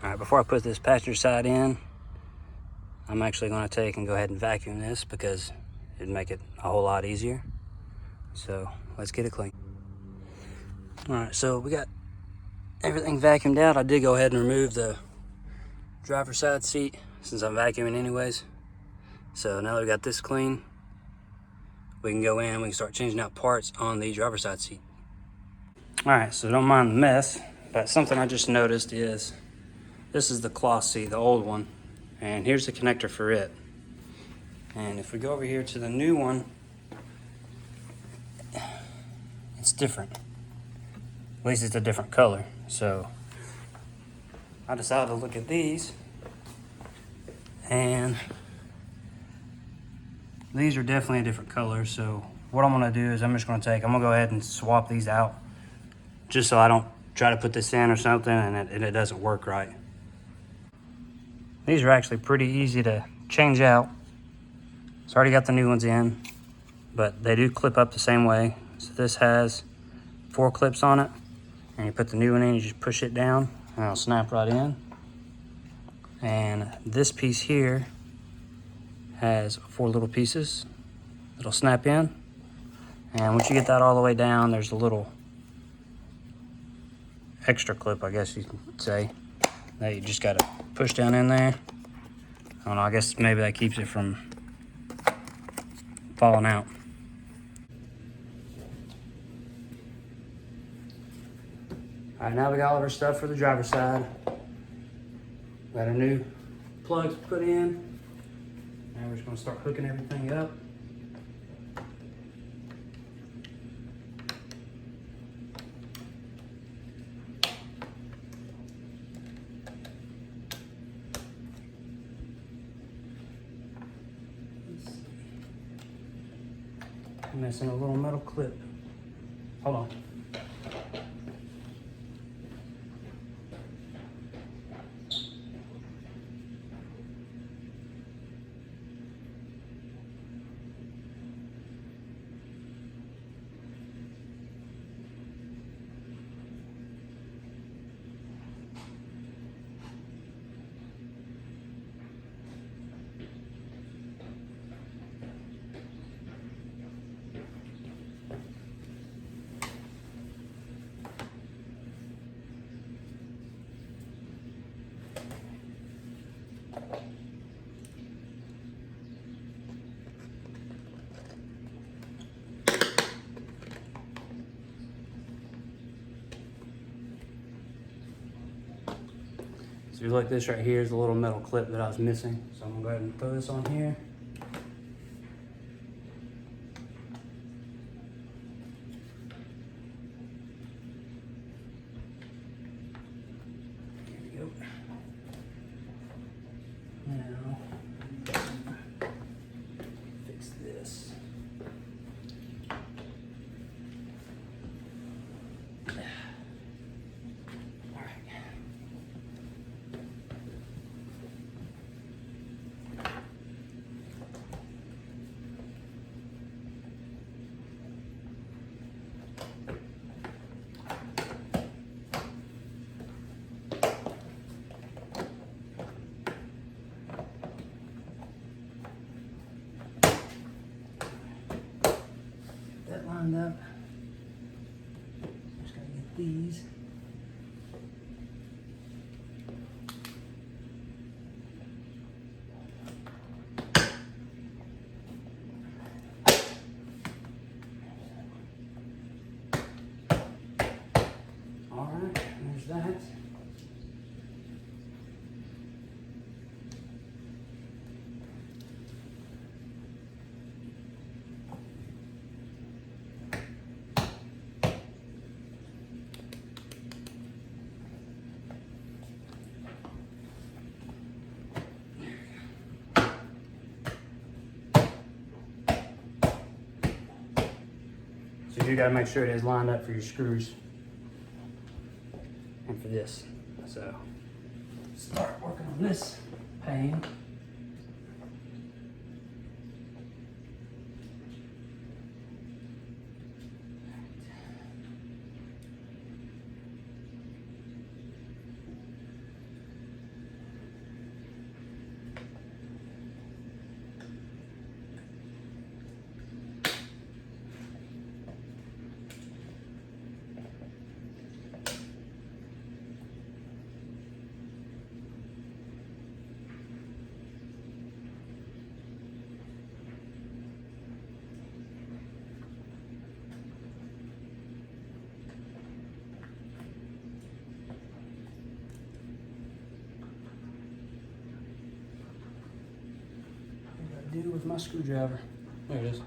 All right, before I put this passenger side in, I'm actually going to take and go ahead and vacuum this because it'd make it a whole lot easier. So let's get it clean. All right, so we got everything vacuumed out. I did go ahead and remove the driver's side seat since I'm vacuuming anyways. So now that we got this clean, we can go in and we can start changing out parts on the driver's side seat. All right, so don't mind the mess, but something I just noticed is this is the cloth seat, the old one, and here's the connector for it. And if we go over here to the new one, it's different. At least it's a different color. So I decided to look at these, and these are definitely a different color. So what I'm gonna do is I'm gonna go ahead and swap these out just so I don't try to put this in or something and it doesn't work right. These are actually pretty easy to change out. It's already got the new ones in, but they do clip up the same way. So this has 4 clips on it, and you put the new one in, you just push it down, and it'll snap right in. And this piece here has 4 little pieces that'll snap in. And once you get that all the way down, there's a little extra clip, I guess you could say, that you just gotta push down in there. I don't know, I guess maybe that keeps it from falling out. All right, now we got all of our stuff for the driver's side. Got our new plugs put in. Now we're just gonna start hooking everything up. I'm missing a little metal clip. Hold on. So if you look, this right here is the little metal clip that I was missing. So I'm gonna go ahead and throw this on here. There we go. Now, fix this. That lined up. Just gotta get these. All right, there's that. So you gotta make sure it is lined up for your screws and for this. So start working on this pane. to do with my screwdriver. There it is.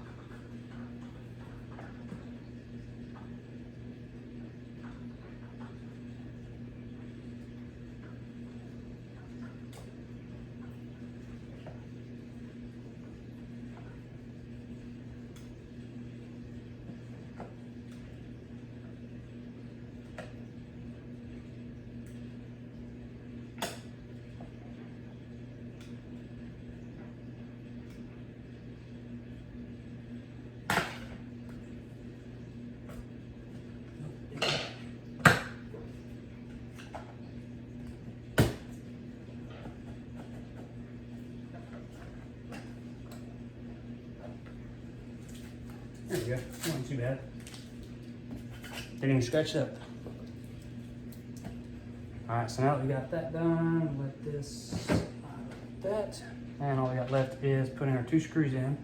There we go. Wasn't too bad. Didn't even scratch it up. Alright, so now that we got that done, let this like that. And all we got left is putting our 2 screws in.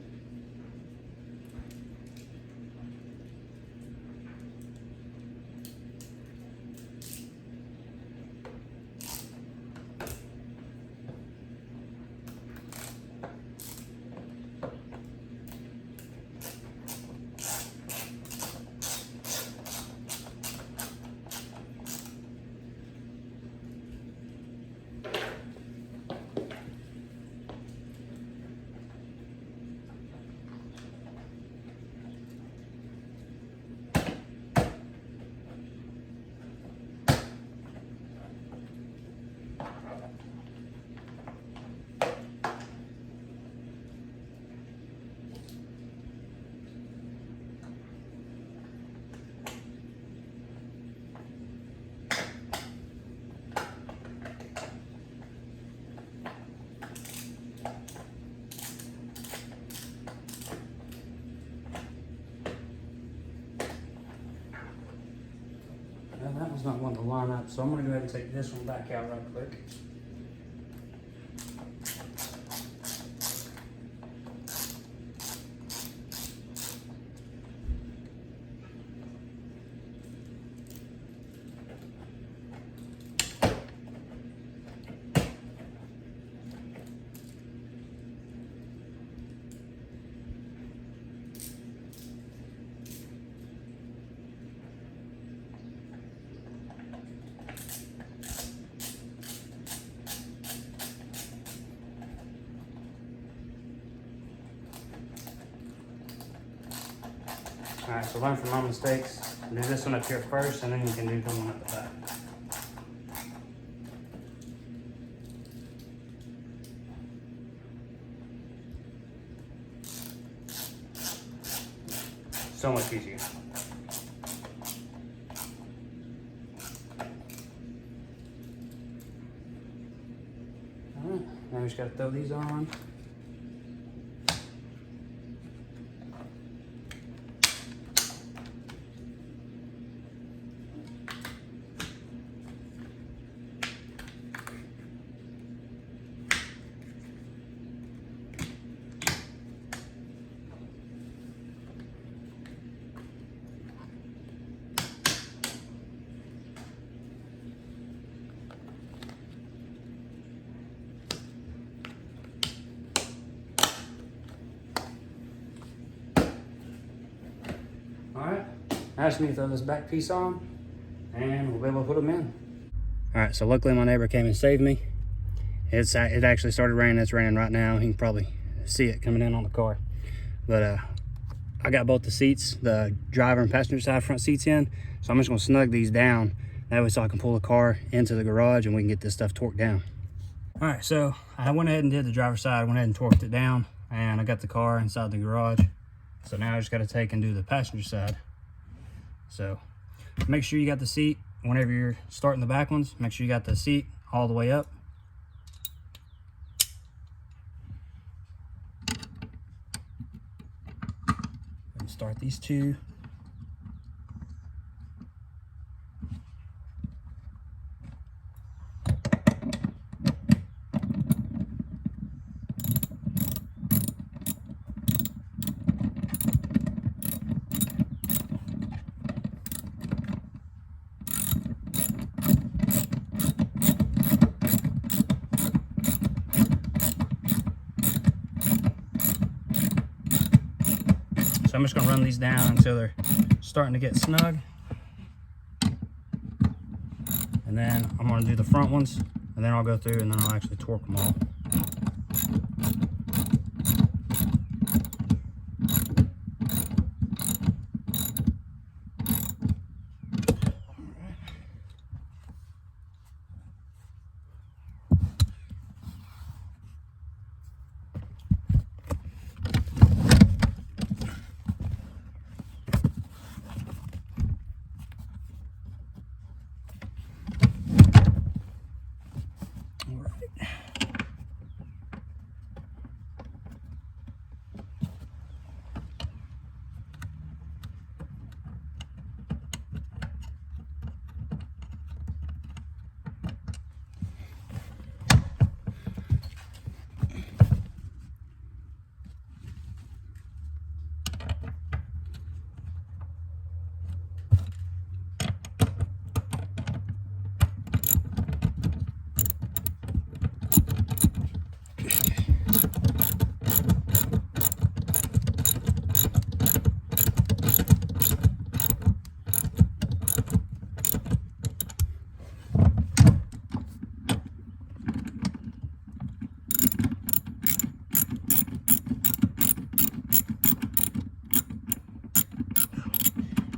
Now that one's not wanting to line up, so I'm going to go ahead and take this one back out right quick. Alright, so learn from my mistakes. Do this one up here first, and then you can do the one at the back. So much easier. Alright, now we just gotta throw these on. Alright, now I just need to throw this back piece on and we'll be able to put them in. Alright, so luckily my neighbor came and saved me. It actually started raining. It's raining right now. You can probably see it coming in on the car. But I got both the seats, the driver and passenger side front seats in. So I'm just gonna snug these down. That way so I can pull the car into the garage and we can get this stuff torqued down. Alright, so I went ahead and did the driver's side, went ahead and torqued it down, and I got the car inside the garage. So now I just gotta take and do the passenger side. So make sure you got the seat, whenever you're starting the back ones, make sure you got the seat all the way up. And start these two. I'm just gonna run these down until they're starting to get snug. And then I'm gonna do the front ones, and then I'll go through and then I'll actually torque them all.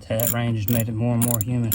That rain just made it more and more humid.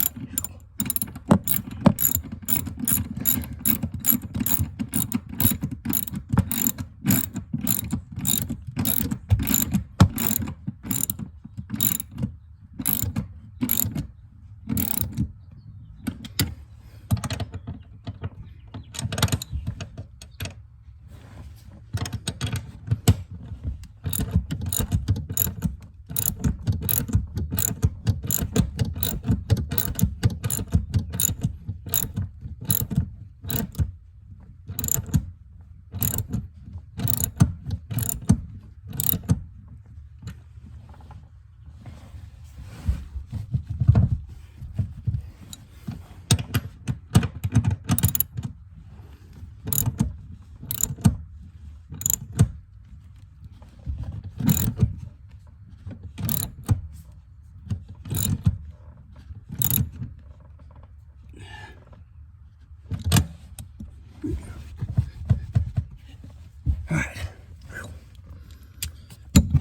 Alright.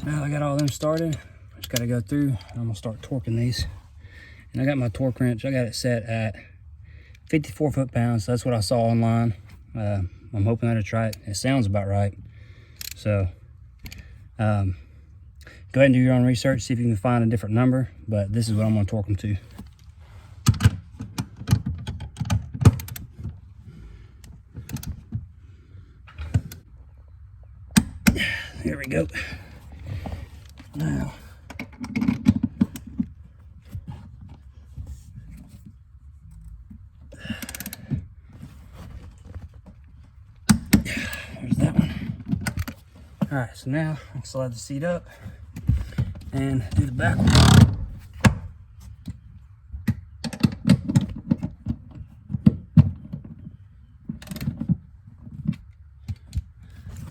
Now I got all them started. I just gotta go through and I'm gonna start torquing these. And I got my torque wrench, I got it set at 54 foot-pounds. That's what I saw online. I'm hoping that it's right. It sounds about right. So go ahead and do your own research, see if you can find a different number, but this is what I'm gonna torque them to. Here we go. Now, there's that one. All right, so now I can slide the seat up and do the back one.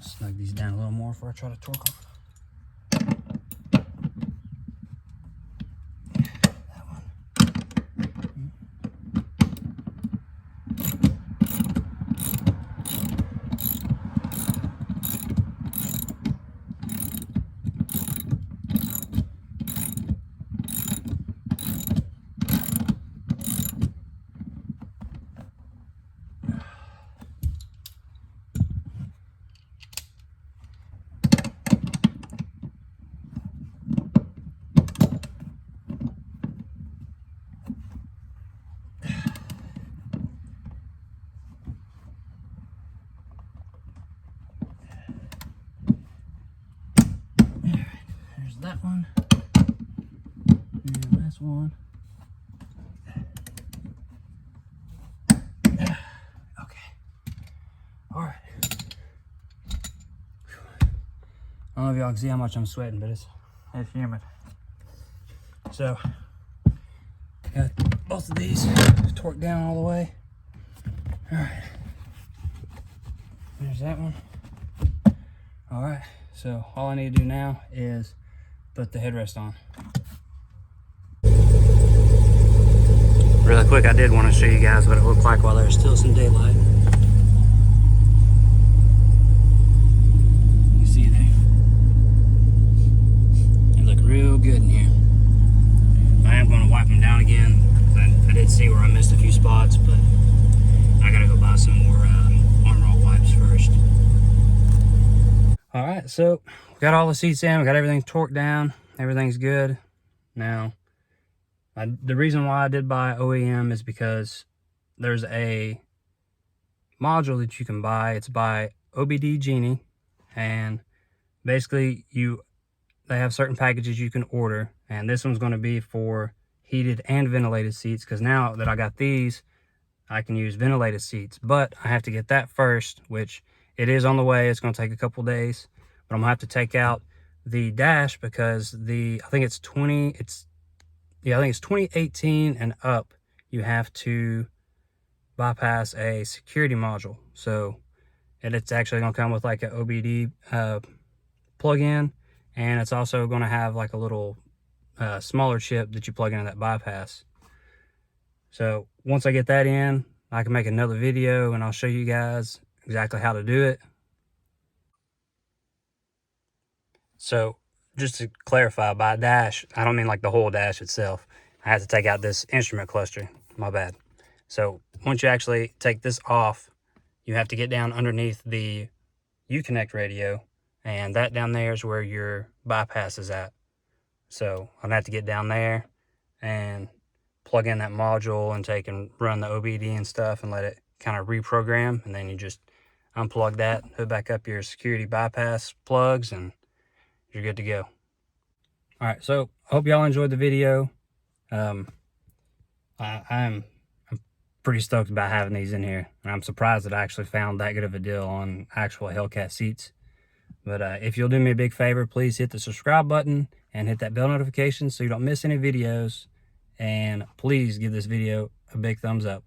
Snug these down a little more before I try to torque them. That one. That one, and last one. Okay, all right. I don't know if y'all can see how much I'm sweating, but it's humid. So, got both of these torqued down all the way. All right, there's that one. All right, so all I need to do now is put the headrest on. Really quick, I did want to show you guys what it looked like while there was still some daylight. You see there? It looked real good in here. I am going to wipe them down again. I did see where I missed a few spots, but I gotta go buy some more Armor All wipes first. All right, so we got all the seats in, we got everything torqued down, everything's good. Now, the reason why I did buy OEM is because there's a module that you can buy. It's by OBD Genie, and basically they have certain packages you can order, and this one's going to be for heated and ventilated seats, because now that I got these, I can use ventilated seats, but I have to get that first, which it is on the way. It's going to take a couple days, but I'm going to have to take out the dash because I think it's 2018 and up. You have to bypass a security module. So, and it's actually going to come with like an OBD plug-in, and it's also going to have like a little smaller chip that you plug into that bypass. So once I get that in, I can make another video and I'll show you guys exactly how to do it. So just to clarify, by dash, I don't mean like the whole dash itself. I have to take out this instrument cluster, my bad. So once you actually take this off, you have to get down underneath the Uconnect radio, and that down there is where your bypass is at. So I'm gonna have to get down there and plug in that module and take and run the OBD and stuff and let it kind of reprogram, and then you just unplug that, hook back up your security bypass plugs, and you're good to go. All right, so I hope y'all enjoyed the video. I'm pretty stoked about having these in here, and I'm surprised that I actually found that good of a deal on actual Hellcat seats. But if you'll do me a big favor, please hit the subscribe button and hit that bell notification so you don't miss any videos. And please give this video a big thumbs up.